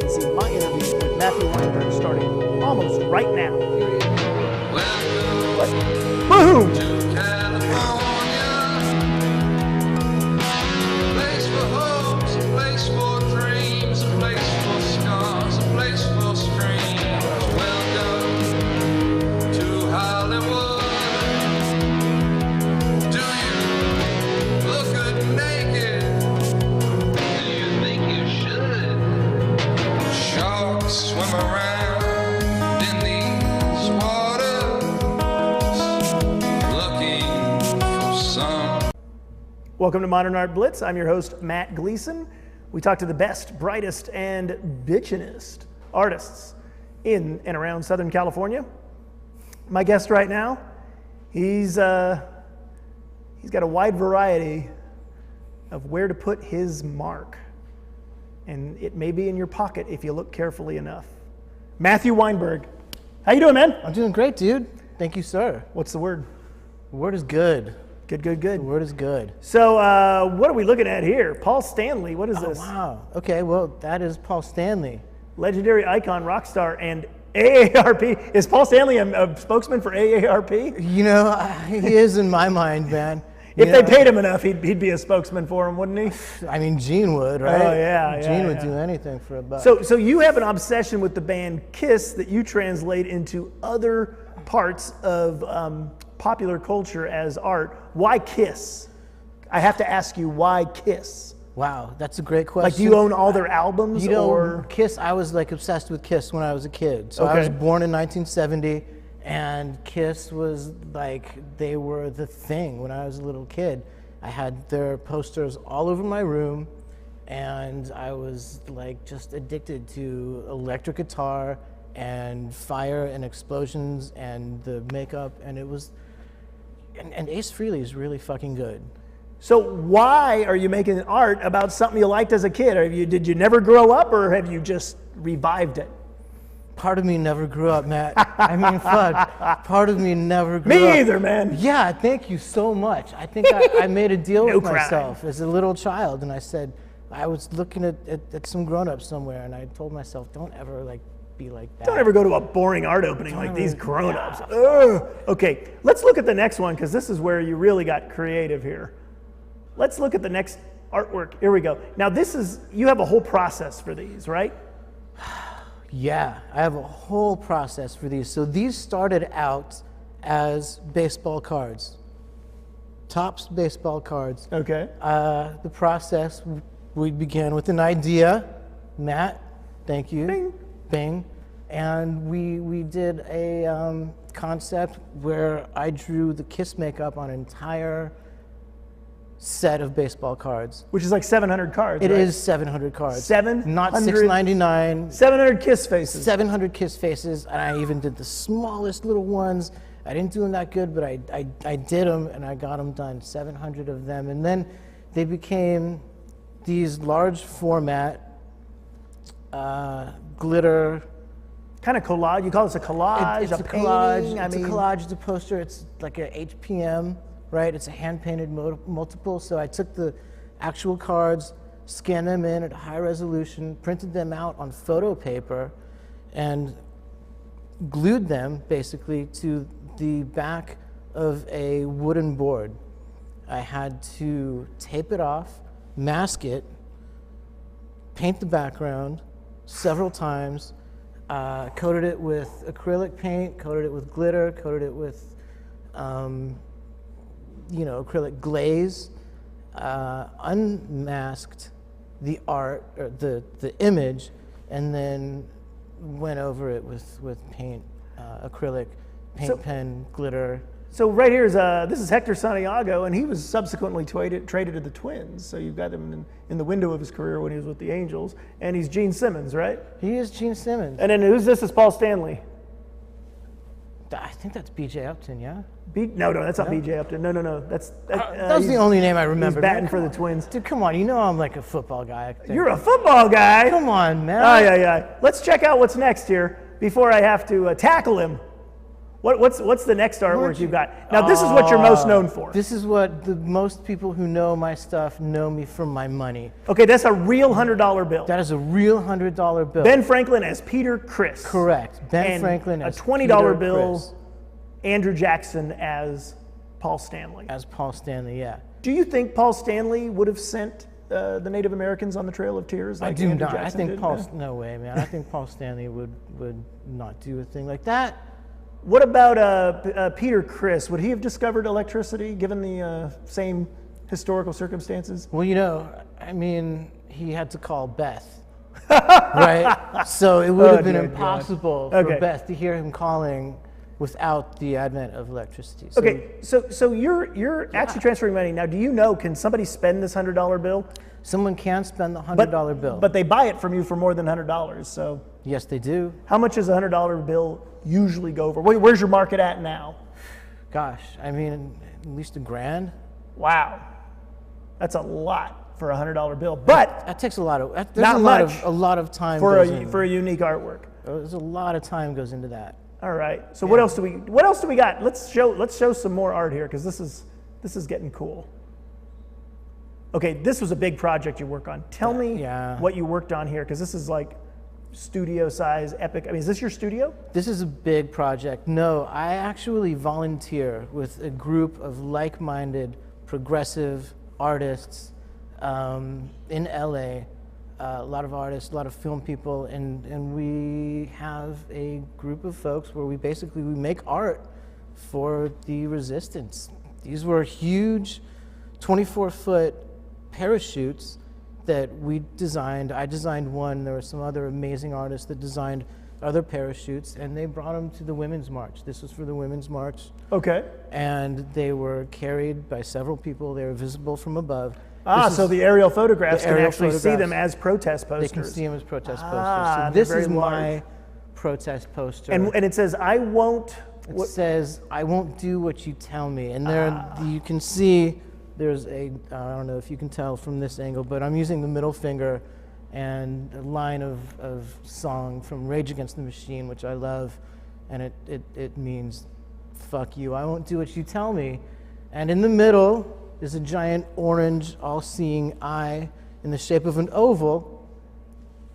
to see my interview with Matthew Weinberg starting almost right now. What? Boom! Welcome to Modern Art Blitz. I'm your host, Matt Gleason. We talk to the best, brightest, and bitchinest artists in and around Southern California. My guest right now, he's got a wide variety of where to put his mark. And it may be in your pocket if you look carefully enough. Matthew Weinberg. How you doing, man? I'm doing great, dude. Thank you, sir. What's the word? The word is good. Good. The word is good. So what are we looking at here? Paul Stanley, what is this? Wow. Okay, well, that is Paul Stanley. Legendary icon, rock star, and AARP. Is Paul Stanley a spokesman for AARP? You know, he is in my mind, man. If they paid him enough, he'd be a spokesman for him, wouldn't he? I mean, Gene would, right? Oh, yeah. Gene would do anything for a buck. So you have an obsession with the band Kiss that you translate into other parts of popular culture as art. Why Kiss? I have to ask you, why Kiss? Wow, that's a great question. Like, do you own all their albums? Or Kiss, I was like obsessed with Kiss when I was a kid. So I was born in 1970, and Kiss was like, they were the thing when I was a little kid. I had their posters all over my room, and I was like just addicted to electric guitar and fire and explosions and the makeup, and it was, and Ace Frehley is really fucking good. So why are you making art about something you liked as a kid? Did you never grow up, or have you just revived it? Part of me never grew up, Matt. I mean, fuck. Part of me never grew up. Me either, man. Yeah, thank you so much. I think I made a deal with myself as a little child, and I said, I was looking at some grown-ups somewhere, and I told myself, don't ever be like that. Don't ever go to a boring art opening like these grown-ups. Ugh. Okay, let's look at the next one, because this is where you really got creative here. Let's look at the next artwork. Here we go. Now you have a whole process for these, right? Yeah, I have a whole process for these. So these started out as baseball cards. Topps baseball cards. Okay. The process, we began with an idea. Matt, thank you. Bing. Bing. And we did a concept where I drew the Kiss makeup on an entire set of baseball cards. Which is like 700 cards, It right? is 700 cards. 700? Not $6.99. 700 Kiss faces. 700 Kiss faces, and I even did the smallest little ones. I didn't do them that good, but I did them, and I got them done, 700 of them. And then they became these large format, glitter. Kind of collage. You call this a collage, It's a painting? collage. It's a collage, it's a poster. It's like a HPM. Right, it's a hand-painted multiple, so I took the actual cards, scanned them in at high resolution, printed them out on photo paper, and glued them, basically, to the back of a wooden board. I had to tape it off, mask it, paint the background several times, coated it with acrylic paint, coated it with glitter, coated it with acrylic glaze, unmasked the art, or the image, and then went over it with paint, acrylic, pen, glitter. So right here is, this is Hector Santiago, and he was subsequently traded to the Twins. So you've got him in the window of his career when he was with the Angels, and he's Gene Simmons, right? He is Gene Simmons. And then who's this? Is Paul Stanley? I think that's B.J. Upton, yeah? No, that's not B.J. Upton. No. That's the only name I remember. He's batting for the Twins. Dude, come on. You know I'm like a football guy. I think. You're a football guy? Come on, man. Yeah. Let's check out what's next here before I have to tackle him. What's the next artwork you've got? Now, this is what you're most known for. This is what the most people who know my stuff know me from my money. Okay, that's a real $100 bill. That is a real $100 bill. Ben Franklin as Peter Criss. Correct. Ben And Franklin as a $20 Peter bill, Criss. Andrew Jackson as Paul Stanley. As Paul Stanley, yeah. Do you think Paul Stanley would have sent the Native Americans on the Trail of Tears like I do Andrew not. Jackson I think did? Paul. Yeah. No way, man. I think Paul Stanley would not do a thing like that. What about Peter Criss? Would he have discovered electricity given the same historical circumstances? Well, you know, I mean, he had to call Beth, right? So it would have been dear God. impossible Okay. for Beth to hear him calling without the advent of electricity. So Okay, so you're actually transferring money now. Do you know? Can somebody spend this $100 bill? someone can spend the $100 bill. But they buy it from you for more than $100. So Yes, they do. how much does a $100 bill usually go for? Where's your market at now? Gosh, I mean, at least $1,000. Wow, that's a lot for a $100 bill. But That takes a lot of. There's Not much a lot of time for goes a in. for a unique artwork. There's a lot of time goes into that. All right. So what else do we got? Let's show some more art here because this is getting cool. Okay, this was a big project you work on. Tell me Yeah. what you worked on here because this is like studio size epic. I mean, is this your studio? This is a big project. No, I actually volunteer with a group of like-minded, progressive artists in LA. A lot of artists, a lot of film people, and we have a group of folks where we make art for the resistance. These were huge 24-foot parachutes that we designed. I designed one. There were some other amazing artists that designed other parachutes, and they brought them to the Women's March. This was for the Women's March, Okay. and they were carried by several people. They were visible from above. So the aerial photographs the can aerial actually see photographs. them as protest They posters. can see them as protest posters. Ah, So this they're is very my protest poster. And it says, "I won't." It says, "I won't do what you tell me." And there, you can see there's I don't know if you can tell from this angle, but I'm using the middle finger and a line of song from Rage Against the Machine, which I love. And it means, fuck you, I won't do what you tell me. And in the middle is a giant orange, all-seeing eye in the shape of an oval,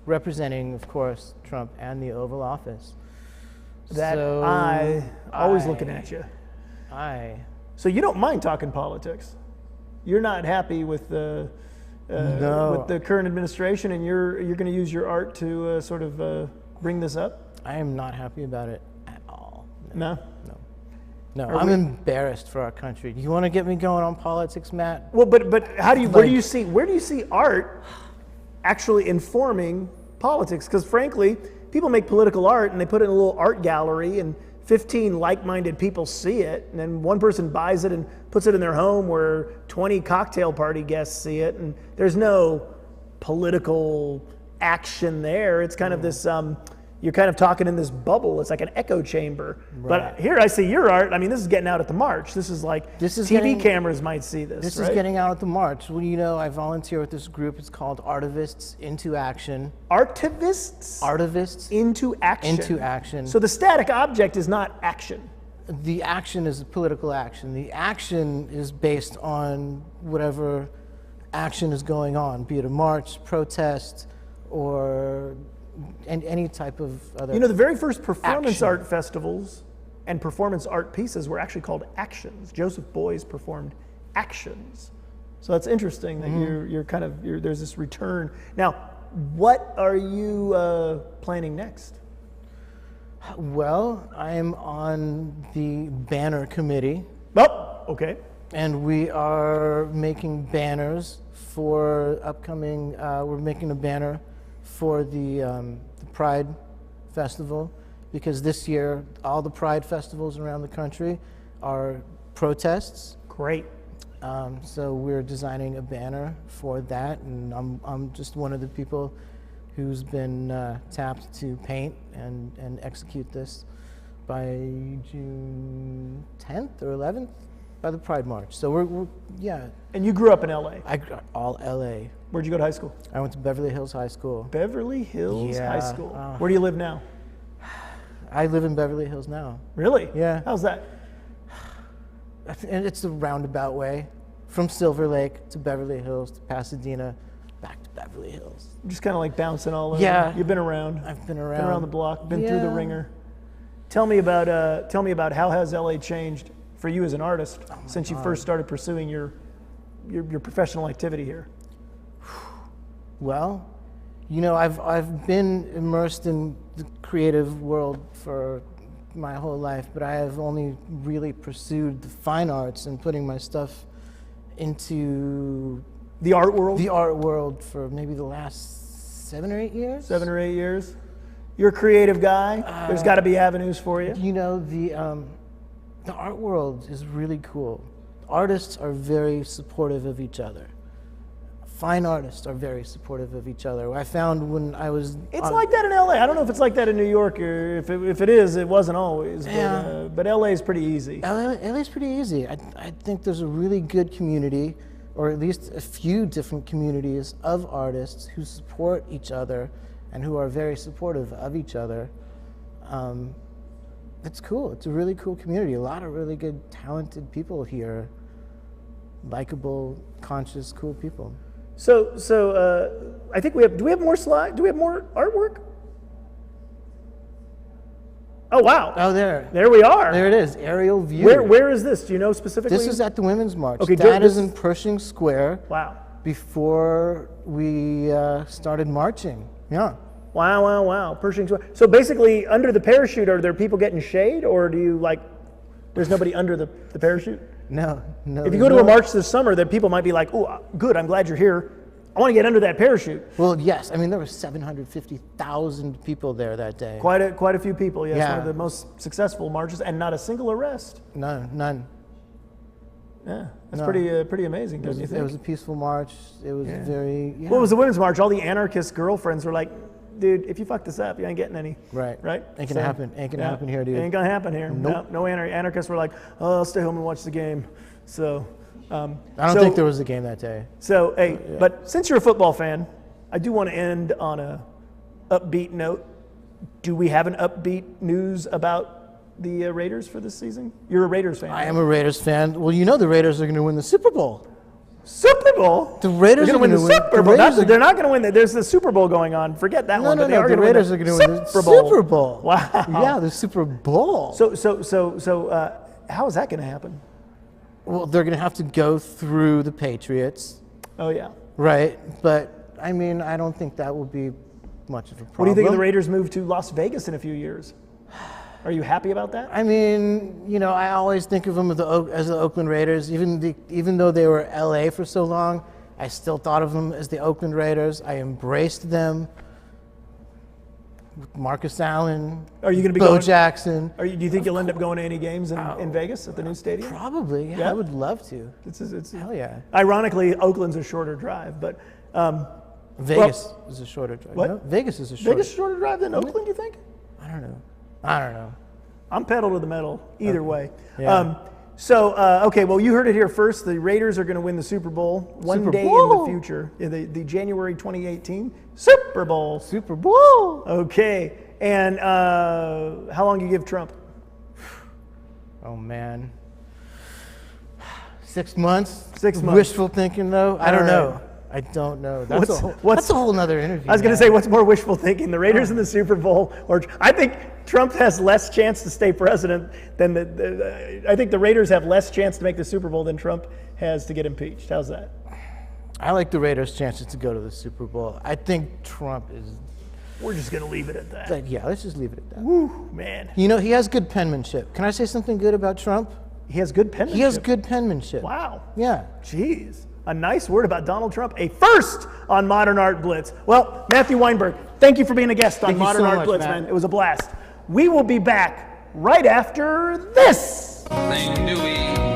representing, of course, Trump and the Oval Office. That So, eye always I- looking at you. I So you don't mind talking politics. You're not happy with the No. with the current administration, and you're going to use your art to sort of bring this up. I am not happy about it at all. No. No, Are I'm we- embarrassed for our country. Do you want to get me going on politics, Matt? Well, but how do you where do Like- you see art actually informing politics? Because frankly, people make political art and they put it in a little art gallery, and 15 like-minded people see it, and then one person buys it and puts it in their home where 20 cocktail party guests see it, and there's no political action there. It's kind of this, you're kind of talking in this bubble. It's like an echo chamber. But here I see your art. I mean, this is getting out at the march. This is like This is TV getting- cameras might see this, This right? is getting out at the march. Well, you know, I volunteer with this group. It's called Artivists Into Action. Artivists Artivists into action. Into Action. So the static object is not action. The action is political action. The action is based on whatever action is going on, be it a march, protest, or any type of other. You know, the very first performance Action. art festivals and performance art pieces were actually called actions. Joseph Beuys performed actions. So that's interesting that there's this return. Now, what are you planning next? Well, I'm on the banner committee, Oh, okay. and we are making banners for upcoming. We're making a banner for the Pride Festival, because this year all the Pride festivals around the country are protests. Great. So we're designing a banner for that, and I'm just one of the people who's been tapped to paint and execute this by June 10th or 11th by the Pride March. So we're yeah. And you grew up in LA. All LA. Where'd you go to high school? I went to Beverly Hills High School. Beverly Hills Yeah. High School. Where do you live now? I live in Beverly Hills now. Really? Yeah. How's that? And it's a roundabout way from Silver Lake to Beverly Hills to Pasadena, back to Beverly Hills. Just kind of like bouncing all over. Yeah. You've been around. I've been around. Been around the block. Been through the Yeah. ringer. Tell me about how has LA changed for you as an artist since you first started pursuing your professional activity here? Well, you know, I've been immersed in the creative world for my whole life, but I have only really pursued the fine arts and putting my stuff into The art world? the art world for maybe the last 7 or 8 years. 7 or 8 years? You're a creative guy. There's got to be avenues for you. You know, the art world is really cool. Artists are very supportive of each other. Fine artists are very supportive of each other. I found when I was... It's like that in LA. I don't know if it's like that in New York, or if it is, it wasn't always. Yeah. But LA is pretty easy. LA's pretty easy. I think there's a really good community, or at least a few different communities of artists who support each other and who are very supportive of each other. It's cool. It's a really cool community. A lot of really good, talented people here. Likeable, conscious, cool people. So I think do we have more slides? Do we have more artwork? Oh, wow. Oh, there. There we are. There it is, aerial view. Where is this? Do you know specifically? This is at the Women's March. Okay, that is in Pershing Square. Wow. Before we started marching. Yeah. Wow. Pershing Square. So basically, under the parachute, are there people getting shade, or do you there's nobody under the parachute? No. If you go to a march this summer, then people might be like, oh, good, I'm glad you're here. I want to get under that parachute. Well, yes. I mean, there were 750,000 people there that day. Quite a few people, yes. Yeah. One of the most successful marches, and not a single arrest. None. Yeah, that's No. pretty amazing, don't you think? It was a peaceful march. It was very... Yeah. What was the Women's March? All the anarchist girlfriends were like, dude, if you fuck this up, you ain't getting any. Right. Ain't gonna So, happen. Ain't gonna happen here, dude. Ain't gonna happen here. Nope. No anarchists were like, oh, I'll stay home and watch the game. So, I don't think there was a game that day. So, hey, but since you're a football fan, I do want to end on a upbeat note. Do we have an upbeat news about the Raiders for this season? You're a Raiders fan. I am a Raiders fan. Well, you know the Raiders are going to win the Super Bowl. Super Bowl? The Raiders are going to win the Super Bowl. They're not going to win. There's the Super Bowl going on. Forget that one. No. The Raiders are going to win the Super Bowl. Wow. Yeah, the Super Bowl. So, how is that going to happen? Well, they're going to have to go through the Patriots. Oh, yeah. Right. But, I mean, I don't think that will be much of a problem. What do you think of the Raiders move to Las Vegas in a few years? Are you happy about that? I mean, you know, I always think of them as the Oakland Raiders. Even though they were LA for so long, I still thought of them as the Oakland Raiders. I embraced them. Marcus Allen. Are you going to be Bo going? Jackson. Do you think you'll end up going to any games in Vegas at the new stadium? Probably. Yeah, Yeah? I would love to. It's Hell yeah. Ironically, Oakland's a shorter drive, but Vegas is a shorter drive. What? No? Vegas is a shorter. Vegas is a shorter drive than Oakland. You think? I don't know. I'm pedal to the metal either way. Yeah. Okay, well, you heard it here first. The Raiders are going to win the Super Bowl one Super day Bowl. in the future. The January 2018 Super Bowl. Super Bowl. Okay, and how long do you give Trump? Oh man. 6 months. 6 months. Wishful thinking though. I don't All know. right. I don't know. What's- That's a whole nother interview. I was going to say, what's more wishful thinking, the Raiders in the Super Bowl, or I think Trump has less chance to stay president than I think the Raiders have less chance to make the Super Bowl than Trump has to get impeached. How's that? I like the Raiders' chances to go to the Super Bowl. I think Trump is. We're just going to leave it at that. Yeah, let's just leave it at that. Woo, man. You know, he has good penmanship. Can I say something good about Trump? He has good penmanship. He has good penmanship. Wow. Yeah. Jeez. A nice word about Donald Trump. A first on Modern Art Blitz. Well, Matthew Weinberg, thank you for being a guest on Thank you Modern so Art much, Blitz, Matt. man. It was a blast. We will be back right after this. Thing do we